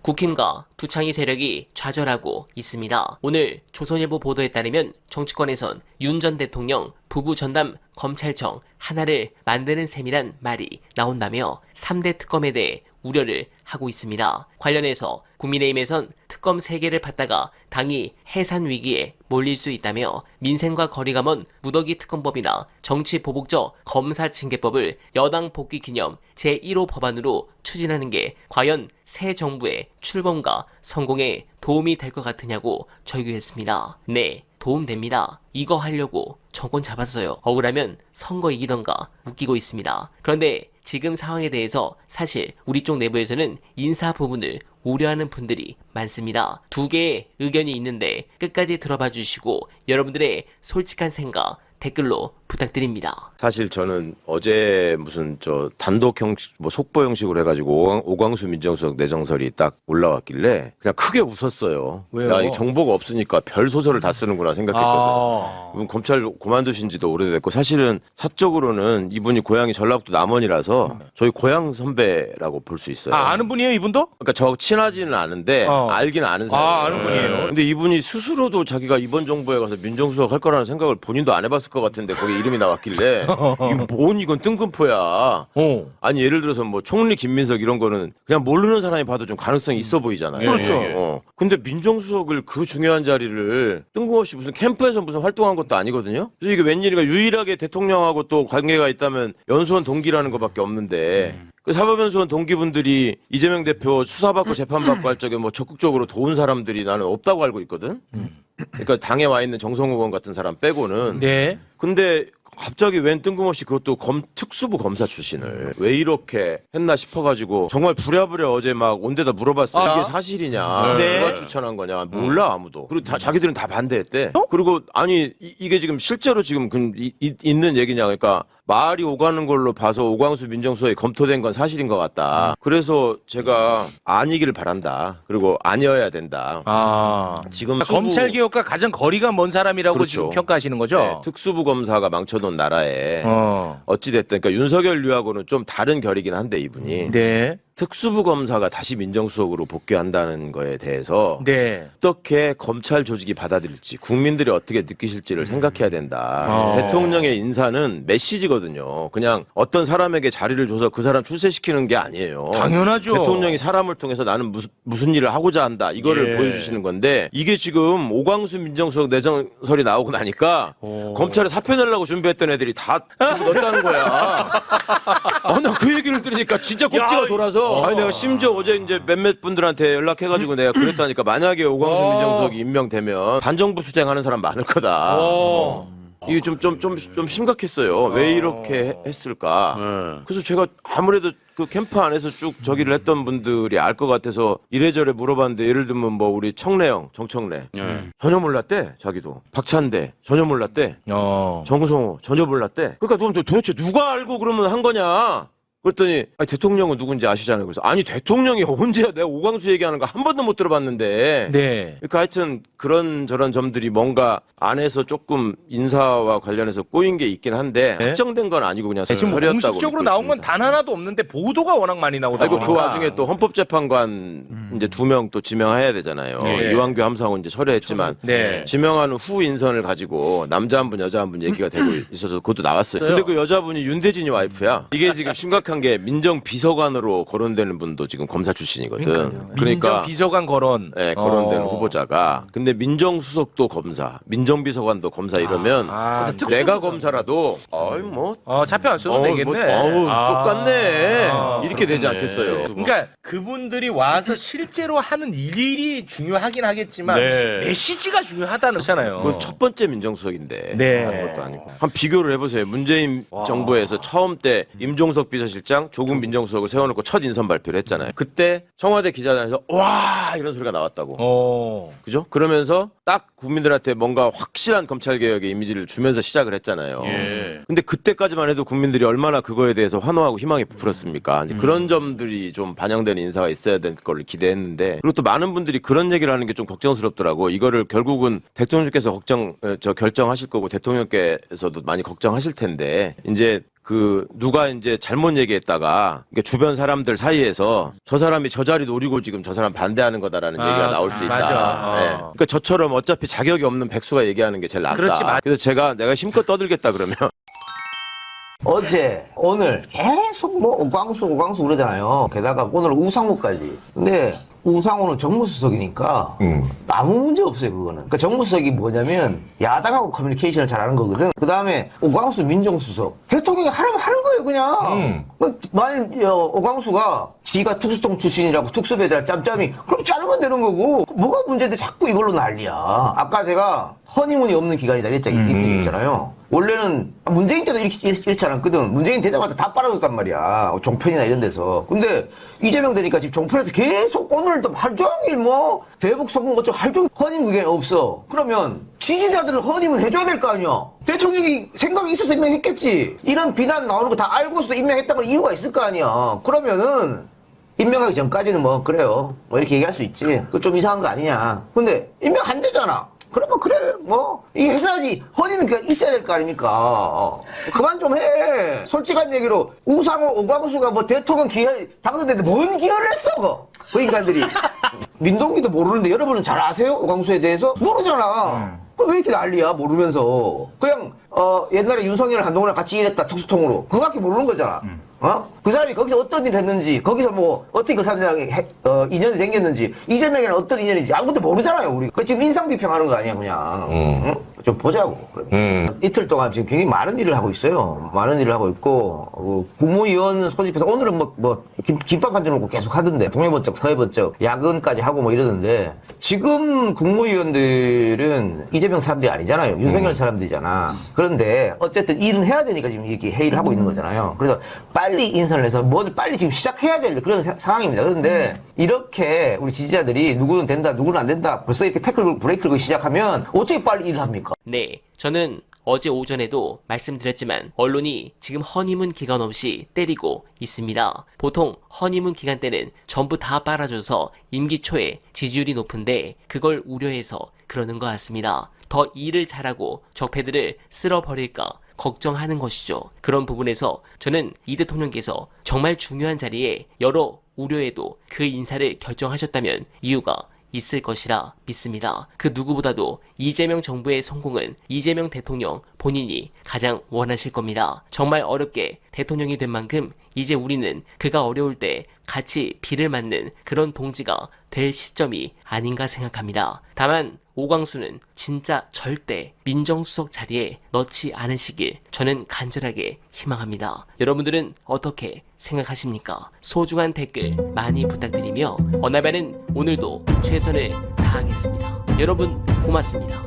국힘과 두창의 세력이 좌절하고 있습니다. 오늘 조선일보 보도에 따르면 정치권에선 윤 전 대통령 부부 전담 검찰청 하나를 만드는 셈이란 말이 나온다며 3대 특검에 대해 우려를 하고 있습니다. 관련해서 국민의힘에선 특검 3개를 받다가 당이 해산 위기에 몰릴 수 있다며 민생과 거리가 먼 무더기 특검법이나 정치 보복적 검사 징계법을 여당 복귀 기념 제1호 법안으로 추진하는 게 과연 새 정부의 출범과 성공에 도움이 될 것 같으냐고 절규했습니다. 네, 도움됩니다. 이거 하려고 정권 잡았어요. 억울하면 선거 이기던가 웃기고 있습니다. 그런데 지금 상황에 대해서 사실 우리 쪽 내부에서는 인사 부분을 우려하는 분들이 많습니다. 2개의 의견이 있는데 끝까지 들어봐 주시고 여러분들의 솔직한 생각 댓글로 부탁드립니다. 사실 저는 어제 무슨 단독 형식, 속보 형식으로 해가지고 오광수 민정수석 내정설이 딱 올라왔길래 그냥 크게 웃었어요. 왜요? 야, 이 정보가 없으니까 별 소설을 다 쓰는구나 생각했거든요. 이분 검찰 그만두신 지도 오래됐고 사실은 사적으로는 이분이 고향이 전라북도 남원이라서 저희 고향 선배라고 볼 수 있어요. 아는 분이에요, 이분도? 그러니까 저 친하지는 않은데 알긴 아는 사람이에요. 아는 분이에요. 근데 이분이 스스로도 자기가 이번 정부에 가서 민정수석 할 거라는 생각을 본인도 안 해봤을 것 같은데 거기 이름이 나왔길래 이건 뜬금포야. 아니 예를 들어서 총리 김민석 이런 거는 그냥 모르는 사람이 봐도 좀 가능성이 있어 보이잖아요. 그렇죠. 근데 민정수석을 그 중요한 자리를 뜬금없이 무슨 캠프에서 무슨 활동한 것도 아니거든요. 그래서 이게 웬일인가 유일하게 대통령하고 또 관계가 있다면 연수원 동기라는 것밖에 없는데 그 사법연수원 동기분들이 이재명 대표 수사받고 재판받고 할 적에 적극적으로 도운 사람들이 나는 없다고 알고 있거든. 그러니까 당에 와 있는 정성우 의원 같은 사람 빼고는. 네. 근데 갑자기 웬 뜬금없이 그것도 특수부 검사 출신을 왜 이렇게 했나 싶어가지고 정말 부랴부랴 어제 막 온 데다 물어봤어요. 이게 사실이냐? 네. 누가 추천한 거냐? 몰라 아무도. 그리고 자기들은 다 반대했대. 그리고 아니 이게 지금 실제로 지금 있는 얘기냐? 그러니까 말이 오가는 걸로 봐서 오광수 민정수석이 검토된 건 사실인 것 같다. 그래서 제가 아니기를 바란다. 그리고 아니어야 된다. 지금 검찰 개혁과 가장 거리가 먼 사람이라고 그렇죠. 지금 평가하시는 거죠? 네, 특수부 검사가 망쳐놓은 나라에 어찌됐든 그러니까 윤석열류하고는 좀 다른 결이긴 한데 이분이 네. 특수부 검사가 다시 민정수석으로 복귀한다는 거에 대해서 네. 어떻게 검찰 조직이 받아들일지 국민들이 어떻게 느끼실지를 생각해야 된다. 대통령의 인사는 메시지거든요. 그냥 어떤 사람에게 자리를 줘서 그 사람 출세시키는 게 아니에요. 당연하죠. 대통령이 사람을 통해서 나는 무슨 일을 하고자 한다. 이거를 보여주시는 건데 이게 지금 오광수 민정수석 내정설이 나오고 나니까 검찰에 사표 내려고 준비했던 애들이 다 지금 넣었다는 거야. 나 그 얘기를 들으니까 진짜 꼭지가 돌아서 아니 내가 심지어 어제 이제 몇몇 분들한테 연락해가지고 내가 그랬다니까 만약에 오광수 민정수석이 임명되면 반정부 투쟁하는 사람 많을 거다. 이게 좀 심각했어요. 왜 이렇게 했을까? 그래서 제가 아무래도 그 캠프 안에서 쭉 저기를 했던 분들이 알 것 같아서 이래저래 물어봤는데 예를 들면 우리 청래형, 정청래 전혀 몰랐대 자기도. 박찬대 전혀 몰랐대. 정성호 전혀 몰랐대. 그러니까 도대체 누가 알고 그러면 한 거냐? 그랬더니 대통령은 누군지 아시잖아요. 그래서 아니 대통령이 언제야 내가 오광수 얘기하는 거 한 번도 못 들어봤는데. 네. 그러니까 하여튼 그런 저런 점들이 뭔가 안에서 조금 인사와 관련해서 꼬인 게 있긴 한데 확정된 건 아니고 그냥 지금 설이었다고 공식적으로 믿고 나온 건 있습니다. 단 하나도 없는데 보도가 워낙 많이 나오다 아이고 보니까. 그 와중에 또 헌법재판관 이제 2명 또 지명해야 되잖아요. 이완규 함상훈 이제 철회했지만 지명한 후 인선을 가지고 남자 한 분 여자 한 분 얘기가 되고 있어서 그것도 나왔어요. 근데 그 여자분이 윤대진이 와이프야. 이게 지금 심각한 게 민정비서관으로 거론되는 분도 지금 검사 출신이거든. 그러니까 민정비서관 거론. 네, 거론되는 후보자가. 근데 민정수석도 검사, 민정비서관도 검사 이러면 내가 검사라도 사표 안 써도 되겠네. 똑같네. 이렇게 되지 않겠어요. 그러니까 그분들이 와서 실제로 하는 일이 중요하긴 하겠지만 메시지가 중요하다는 거잖아요. 그 첫 번째 민정수석인데 네. 하는 것도 아니고. 한 비교를 해보세요. 문재인 정부에서 처음 때 임종석 비서실장, 조국 민정수석을 세워놓고 첫 인선 발표를 했잖아요. 그때 청와대 기자단에서 와 이런 소리가 나왔다고. 그죠? 그러면서 딱 국민들한테 뭔가 확실한 검찰개혁의 이미지를 주면서 시작을 했잖아요. 근데 그때까지만 해도 국민들이 얼마나 그거에 대해서 환호하고 희망이 부풀었습니까? 이제 그런 점들이 좀 반영되는 인사가 있어야 될 걸 기대했는데 그리고 또 많은 분들이 그런 얘기를 하는 게 좀 걱정스럽더라고. 이거를 결국은 대통령께서 결정하실 거고 대통령께서도 많이 걱정하실 텐데 이제 그 누가 이제 잘못 얘기했다가 그러니까 주변 사람들 사이에서 저 사람이 저 자리 노리고 지금 저 사람 반대하는 거다라는 얘기가 나올 수 있다. 맞아. 예. 그러니까 저처럼 어차피 자격이 없는 백수가 얘기하는 게 제일 낫다. 그렇지, 그래서 내가 힘껏 떠들겠다 그러면 어제, 오늘 계속 뭐 오광수 그러잖아요. 게다가 오늘 우상호까지. 근데 우상호는 정무수석이니까 아무 문제 없어요, 그거는. 그러니까 정무수석이 뭐냐면 야당하고 커뮤니케이션을 잘하는 거거든. 그 다음에 오광수 민정수석. 대통령이 하라면 하는 거예요, 그냥. 만일 오광수가 지가 특수통 출신이라고 특수배들 짬짬이 그럼 자르면 되는 거고 뭐가 문제인데 자꾸 이걸로 난리야. 아까 제가 허니문이 없는 기간이다 이랬잖아요. 원래는 문재인 때도 이렇지 않았거든. 문재인 되자마자 다 빨아줬단 말이야. 종편이나 이런 데서. 근데 이재명 되니까 지금 종편에서 계속 오늘도 하루 종일 뭐 대북 성공 어쩌고 하루 종일 허니문 그게 없어. 그러면 지지자들은 허니문 해줘야 될 거 아니야. 대통령이 생각이 있어서 임명했겠지. 이런 비난 나오는 거 다 알고서도 임명했다는 이유가 있을 거 아니야. 그러면은 임명하기 전까지는 뭐 그래요. 뭐 이렇게 얘기할 수 있지. 그거 좀 이상한 거 아니냐. 근데 임명 안 되잖아. 그러면 그래 뭐 이게 해줘야지. 허니는 그 있어야 될 거 아닙니까. 그만 좀 해. 솔직한 얘기로 우상호 오광수가 뭐 대통령 당선됐는데 뭔 기여를 했어 그 인간들이. 민동기도 모르는데 여러분은 잘 아세요? 오광수에 대해서? 모르잖아. 왜 이렇게 난리야 모르면서. 그냥 옛날에 윤석열 한동훈이랑 같이 일했다 특수통으로. 그거밖에 모르는 거잖아. 그 사람이 거기서 어떤 일을 했는지, 거기서 뭐 어떻게 그 사람이랑 인연이 생겼는지, 이재명이랑 어떤 인연인지 아무것도 모르잖아요 우리. 그 지금 인상 비평하는 거 아니야 그냥. 응? 좀 보자고. 이틀 동안 지금 굉장히 많은 일을 하고 있어요. 많은 일을 하고 있고 국무위원 소집해서 오늘은 뭐 김밥 한 줄 놓고 계속 하던데 동해번쩍 서해번쩍 야근까지 하고 뭐 이러는데 지금 국무위원들은 이재명 사람들이 아니잖아요. 윤석열 사람들이잖아. 그런데 어쨌든 일은 해야 되니까 지금 이렇게 회의를 하고 있는 거잖아요. 그래서 빨리 인선을 해서 뭐를 빨리 지금 시작해야 될 그런 상황입니다. 그런데 이렇게 우리 지지자들이 누구는 된다 누구는 안 된다 벌써 이렇게 태클 브레이크를 시작하면 어떻게 빨리 일을 합니까? 네, 저는 어제 오전에도 말씀드렸지만 언론이 지금 허니문 기간 없이 때리고 있습니다. 보통 허니문 기간 때는 전부 다 빨아줘서 임기 초에 지지율이 높은데 그걸 우려해서 그러는 것 같습니다. 더 일을 잘하고 적폐들을 쓸어버릴까 걱정하는 것이죠. 그런 부분에서 저는 이 대통령께서 정말 중요한 자리에 여러 우려에도 그 인사를 결정하셨다면 이유가 있을 것이라 믿습니다. 그 누구보다도 이재명 정부의 성공은 이재명 대통령 본인이 가장 원하실 겁니다. 정말 어렵게 대통령이 된 만큼 이제 우리는 그가 어려울 때 같이 비를 맞는 그런 동지가 될 시점이 아닌가 생각합니다. 다만 오광수는 진짜 절대 민정수석 자리에 넣지 않으시길 저는 간절하게 희망합니다. 여러분들은 어떻게 생각하십니까? 소중한 댓글 많이 부탁드리며 어나바는 오늘도 최선을 다하겠습니다. 여러분 고맙습니다.